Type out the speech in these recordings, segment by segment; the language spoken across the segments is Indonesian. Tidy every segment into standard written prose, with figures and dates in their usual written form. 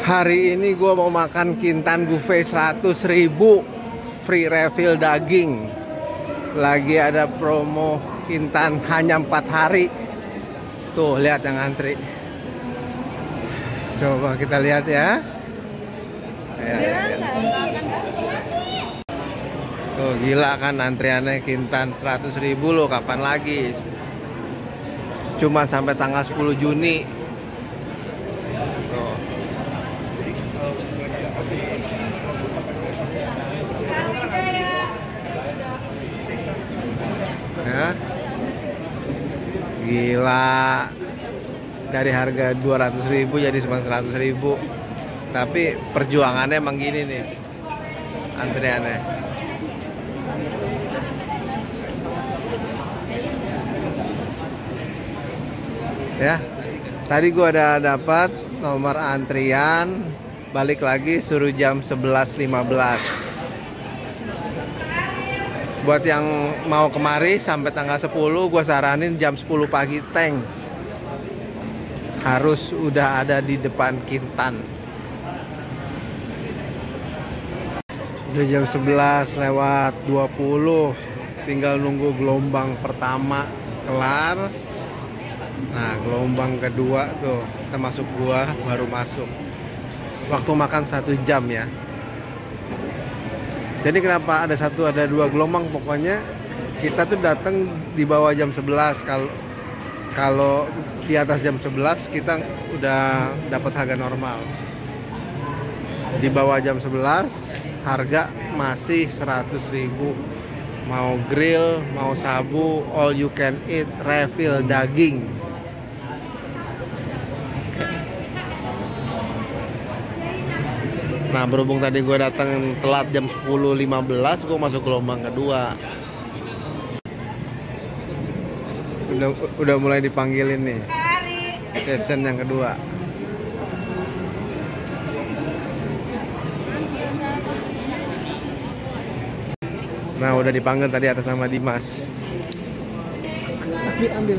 Hari ini gue mau makan Kintan buffet 100.000 free refill daging. Lagi ada promo Kintan hanya 4 hari. Tuh lihat yang antri. Coba kita lihat ya. Tuh gila kan antriannya Kintan 100.000 loh, kapan lagi? Cuma sampai tanggal 10 Juni. Tuh. Ya. Gila. Dari harga 200.000 jadi cuma 100.000. Tapi perjuangannya emang gini nih. Antriannya. Ya. Tadi gua ada dapat nomor antrian, balik lagi suruh jam 11.15. Buat yang mau kemari sampai tanggal 10, gue saranin jam 10 pagi tank harus udah ada di depan Kintan. Udah jam 11:20, tinggal nunggu gelombang pertama kelar. Nah, gelombang kedua tuh, kita masuk gua baru masuk. Waktu makan 1 jam ya. Jadi kenapa ada 1 ada 2 gelombang, pokoknya kita tuh datang di bawah jam 11. Kalau di atas jam 11 kita udah dapat harga normal. Di bawah jam 11 harga masih 100.000. Mau grill, mau sabu, all you can eat, refill daging. Nah, berhubung tadi gue datang telat jam 10.15, gue masuk gelombang kedua. Udah mulai dipanggilin nih. Season yang kedua. Nah, udah dipanggil tadi atas nama Dimas. Ambil.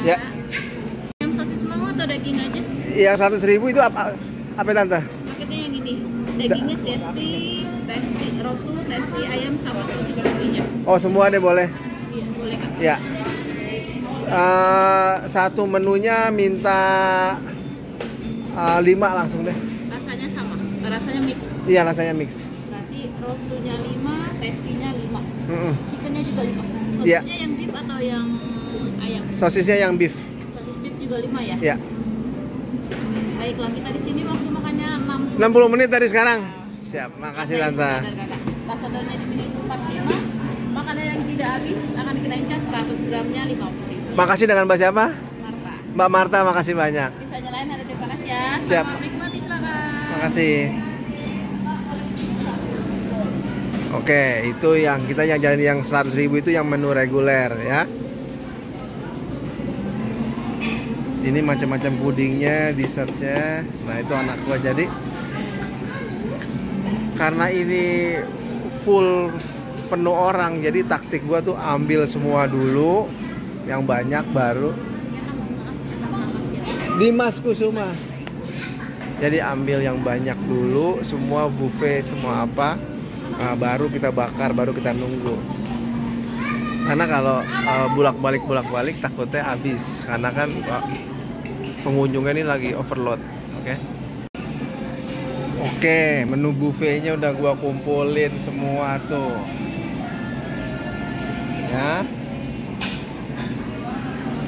Ya. Yang sosis mau atau daging aja? Iya, 100.000 itu apa tante? Paketnya yang ini. Dagingnya testi, rosu, testi, ayam sama sosis sapinya. Oh, semua deh boleh. Iya, boleh kan? Ya. Satu menunya minta 5 langsung deh. Rasanya sama, rasanya mix. Iya, rasanya mix. Berarti rosunya 5, testinya 5. Chickennya juga 5. Iya. Sosisnya yang beef atau yang ayam? Sosisnya yang beef. Sosis beef juga 5 ya? Iya. Baiklah, kita di sini waktu makannya 60 menit tadi sekarang. Siap, makasih tante. Pasodonya di sini 45. Makanan yang tidak habis akan dikenain cas 100 gramnya 50.000. Makasih dengan Mbak siapa? Marta. Mbak Marta, makasih banyak. Sisanya lain ada, terima kasih ya. Siap. Selamat menikmati, silakan. Makasih. Oke, itu yang kita yang jalan yang 100.000 itu yang menu reguler ya. Ini macam-macam pudingnya, dessertnya. Nah, itu anak gua. Jadi karena ini full penuh orang, jadi taktik gua tuh ambil semua dulu yang banyak baru. Dimas Kusuma. Jadi ambil yang banyak dulu, semua buffet, semua apa. Nah, baru kita bakar, baru kita nunggu. Karena kalau bolak-balik takutnya habis. Karena kan pengunjungnya ini lagi overload. Oke, menu buffetnya udah gua kumpulin semua tuh. Ya.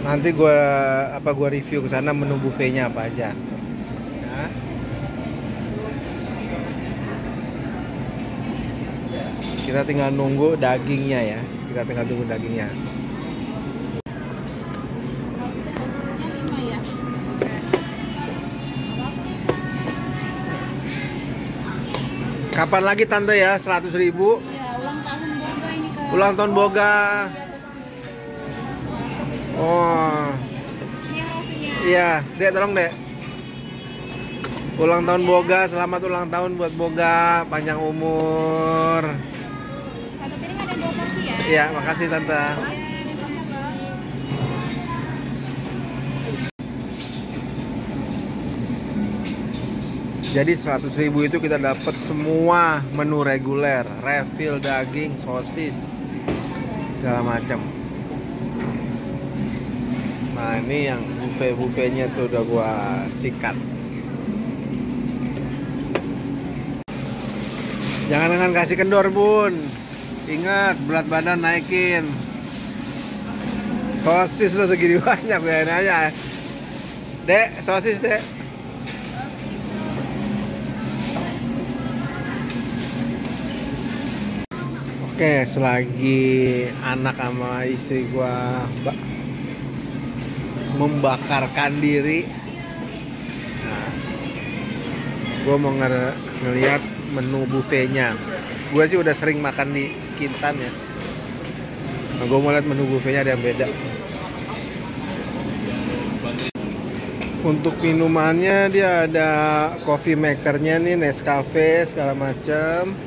Nanti gua review ke sana menu buffetnya apa aja. Ya. Kita tinggal nunggu dagingnya ya. Kapan lagi tante ya 100.000? Iya, ulang tahun Boga ini Kak. Ulang tahun Boga. Oh. Ini yang rosunya. Iya, Dek tolong Dek. Ulang tahun Boga, selamat ulang tahun buat Boga, panjang umur. Satu piring ada 2 porsi ya? Iya, makasih Tante. Jadi 100.000 itu kita dapat semua menu reguler, refill daging, sosis, segala macam. Nah ini yang buffet-buffetnya tuh udah gua sikat. Jangan kasih kendor bun. Ingat berat badan naikin. Sosis lo segini banyak biarin aja. Dek, sosis dek. Oke, selagi anak sama istri gua membakarkan diri, nah, gua mau ngeliat menu buffetnya. Gua sih udah sering makan di Kintan ya. Nah, gua mau lihat menu buffetnya ada yang beda. Untuk minumannya dia ada coffee makernya nih, Nescafe segala macam.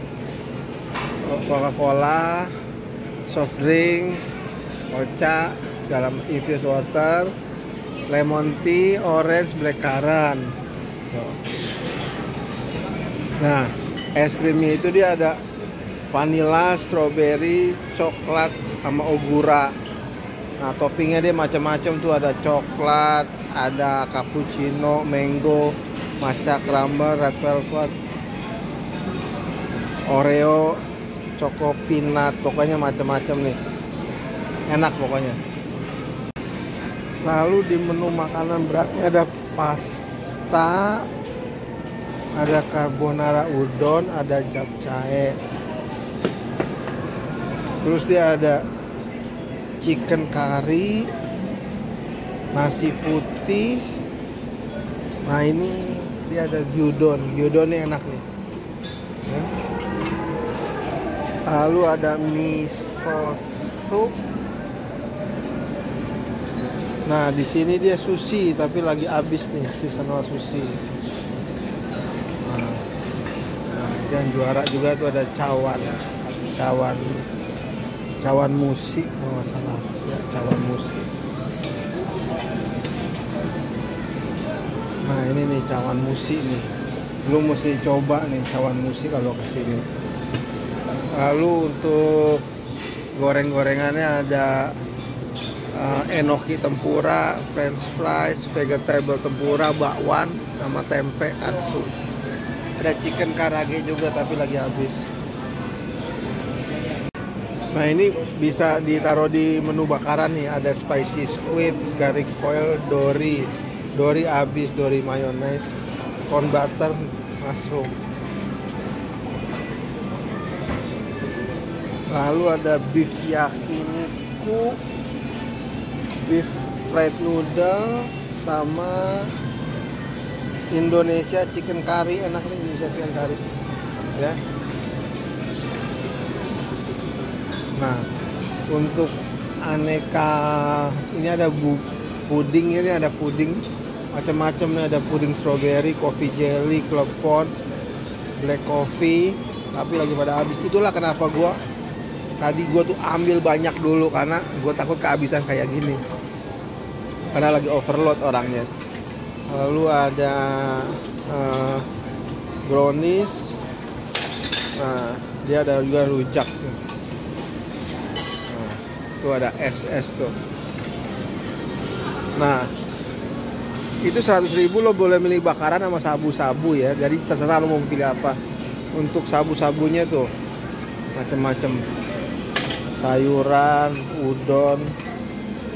Coca-Cola, soft drink, ocha, segala infused water, lemon tea, orange, blackcurrant. Nah, es krimnya itu dia ada vanilla, strawberry, coklat, sama ogura. Nah, toppingnya dia macam-macam tuh, ada coklat, ada cappuccino, mango, matcha crumble, red velvet, Oreo, Choco Peanut, pokoknya macam-macam nih. Enak pokoknya. Lalu di menu makanan beratnya ada pasta, ada carbonara udon, ada japchae. Terus dia ada chicken curry, nasi putih. Nah ini dia ada gyudon. Gyudon ini enak nih. Ya. Lalu ada miso soup. Nah, di sini dia sushi tapi lagi habis nih, seasonal sushi. Nah, yang juara juga tuh ada cawan musik kalau nggak salah ya, cawan musik. Nah, ini nih cawan musik nih. Lu mesti coba nih cawan musik kalau kesini. Lalu untuk goreng-gorengannya ada enoki tempura, french fries, vegetable tempura, bakwan, sama tempe katsu. Ada chicken karage juga tapi lagi habis. Nah ini bisa ditaruh di menu bakaran nih. Ada spicy squid, garlic foil, dori habis, dori mayonnaise, corn butter, mushroom. Lalu ada beef yakiniku, beef fried noodle, sama Indonesia chicken curry. Enak nih Indonesia chicken curry ya. Nah untuk aneka ini ada puding, ini ada puding macam-macam nih. Ada puding strawberry, coffee jelly, klepon, black coffee, tapi lagi pada habis. Itulah kenapa tadi gue tuh ambil banyak dulu, karena gue takut kehabisan kayak gini, karena lagi overload orangnya. Lalu ada brownies. Nah dia ada juga rujak. Nah, tuh ada es tuh. Nah itu 100.000 lo boleh milih bakaran sama sabu-sabu ya, jadi terserah lo mau pilih apa. Untuk sabu-sabunya tuh macam-macam, sayuran, udon,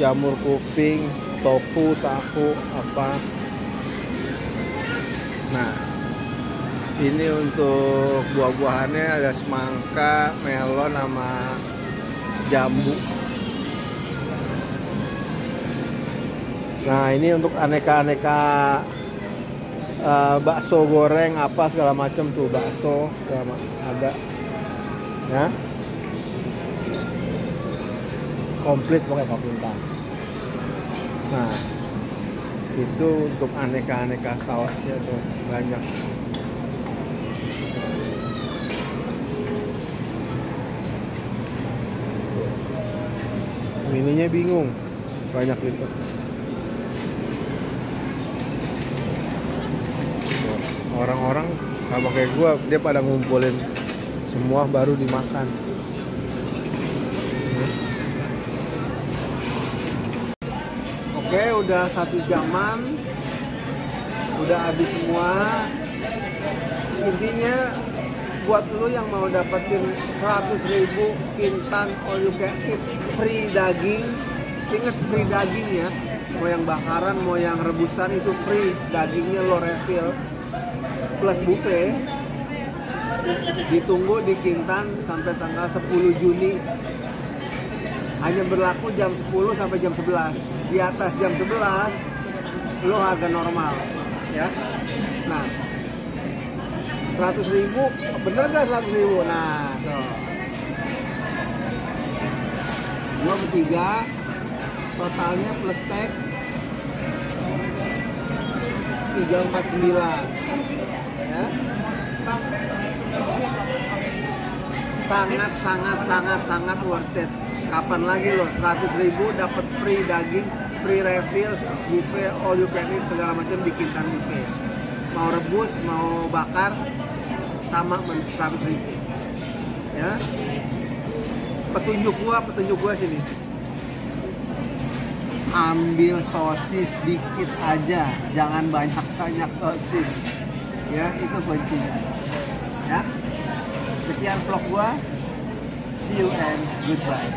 jamur kuping, tofu, tahu, apa. Nah ini untuk buah-buahannya ada semangka, melon, sama jambu. Nah ini untuk aneka-aneka bakso goreng apa segala macam tuh, bakso ada ya, komplit pokoknya komplit. Nah Itu untuk aneka-aneka sausnya tuh banyak. Mininya bingung, banyak gitu. Orang-orang sama kayak gua, dia pada ngumpulin semua baru dimakan. Oke, udah 1 jaman, udah habis semua. Intinya buat lu yang mau dapetin 100.000 Kintan all you can eat free daging, inget free daging ya. Mau yang bakaran, mau yang rebusan itu free, dagingnya lo refill plus buffet. Ditunggu di Kintan sampai tanggal 10 Juni. Hanya berlaku jam 10 sampai jam 11. Di atas jam 11 lo harga normal ya. Nah, 100.000 bener gak 100.000? Nah tuh, gua bertiga, totalnya plus tag 349 ya. Sangat worth it. Kapan lagi lo 100.000 dapat free daging, free refill, buffet all you can eat segala macam di Kintan buffet. Mau rebus, mau bakar sama 100.000 ya. Petunjuk gua sini. Ambil sosis dikit aja, jangan banyak sosis ya, itu kuncinya ya. Sekian vlog gua, see you and goodbye.